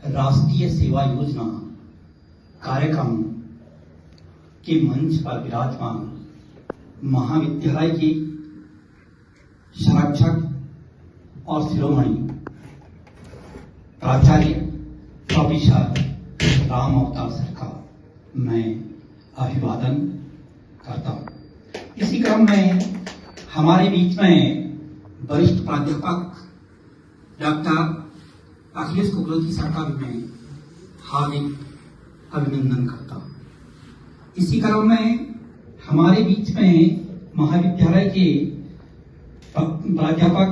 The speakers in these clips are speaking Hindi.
राष्ट्रीय सेवा योजना कार्यक्रम के मंच पर विराजमान महाविद्यालय के संरक्षक और शिरोमणि प्राचार्य प्रोफेसर राम अवतार सर का मैं अभिवादन करता हूं। इसी क्रम में हमारे बीच में वरिष्ठ प्राध्यापक डॉक्टर अखिलेश कुकरेती सर का भी मैं हार्दिक अभिनंदन करता हूं। इसी क्रम में हमारे बीच में महाविद्यालय के प्राध्यापक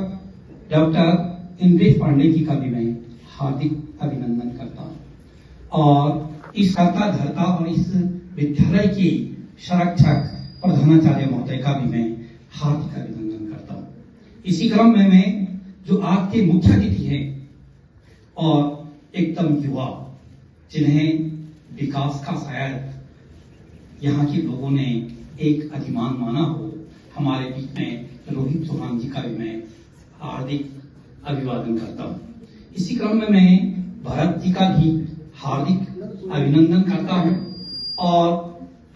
डॉक्टर इंद्रेश पांडे जी का भी मैं हार्दिक अभिनंदन करता हूं और इस कर्ता धर्ता और इस विद्यालय के संरक्षक प्रधानाचार्य महोदय का भी मैं हार्दिक अभिनंदन करता हूं। इसी क्रम में मैं जो आज के मुख्य अतिथि हैं और एकदम युवा जिन्हें विकास का शायद यहाँ के लोगों ने एक अधिमान माना हो, हमारे बीच में रोहित चौहान जी का भी मैं हार्दिक अभिवादन करता हूँ। इसी क्रम में मैं भरत जी का भी हार्दिक अभिनंदन करता हूँ और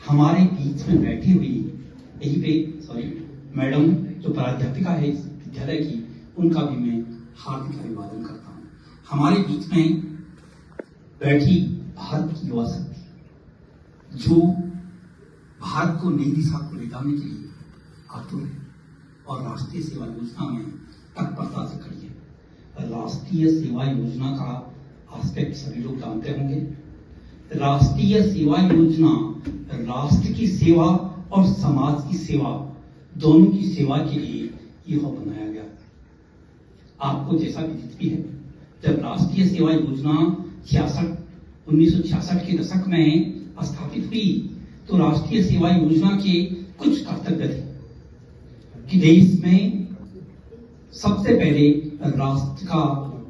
हमारे बीच में बैठी हुई यही पे मैडम जो प्राध्यापिका है इस विद्यालय की, उनका भी मैं हार्दिक अभिवादन करता हूँ। हमारे बीच में बैठी भारत की युवा शक्ति जो भारत को नई दिशा को ले जाने के लिए आतुर है और राष्ट्रीय सेवा योजना में तत्परता से खड़ी है। राष्ट्रीय सेवा योजना का एस्पेक्ट सभी लोग जानते होंगे। राष्ट्रीय सेवा योजना राष्ट्र की सेवा और समाज की सेवा दोनों की सेवा के लिए यह बनाया गया। आपको जैसा विदित भी है, जब राष्ट्रीय सेवा योजना 1966 के दशक में स्थापित हुई तो राष्ट्रीय सेवा योजना के कुछ कर्तव्य थे कि देश में सबसे पहले राष्ट्र का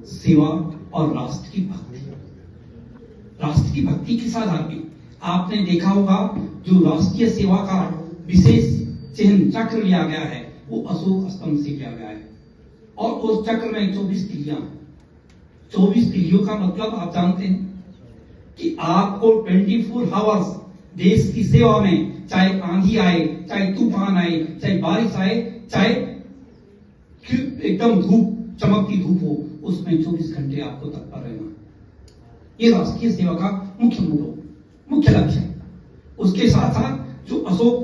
सेवा और राष्ट्र की भक्ति किस आधार पे आपने देखा होगा। जो राष्ट्रीय सेवा का विशेष चिन्ह चक्र लिया गया है वो अशोक स्तंभ से लिया गया है और उस चक्र में 24 तिलियां। 24 तिलियों का मतलब आप जानते हैं कि आपको 24 आवर्स देश की सेवा में, चाहे आंधी आए, चाहे तूफान आए, चाहे बारिश आए, चाहे एकदम धूप चमकती धूप हो, उसमें 24 घंटे आपको तत्पर रहना। ये राष्ट्रीय सेवा का मुख्य लक्ष्य है। उसके साथ साथ जो अशोक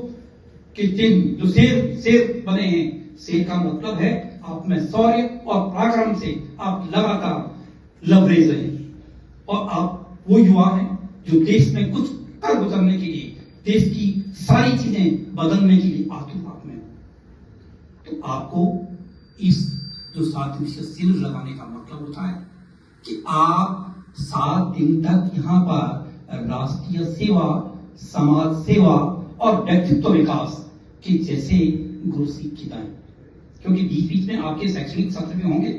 के चिन्ह जो शेर बने हैं, शेर का मतलब है आप में शौर्य और पराक्रम से आप लगातार लबरेज हैं और आप वो युवा हैं जो देश में कुछ कर गुजरने के लिए, देश की सारी चीजें बदलने के लिए आतुर आप में। तो आपको इस जो 7 दिवसीय शिविर लगाने का मतलब होता है कि आप 7 दिन तक यहाँ पर राष्ट्रीय सेवा, समाज सेवा और व्यक्तित्व विकास के जैसे गुरु सीख खिलाएं, क्योंकि बीच बीच में आपके शैक्षणिक सत्र भी होंगे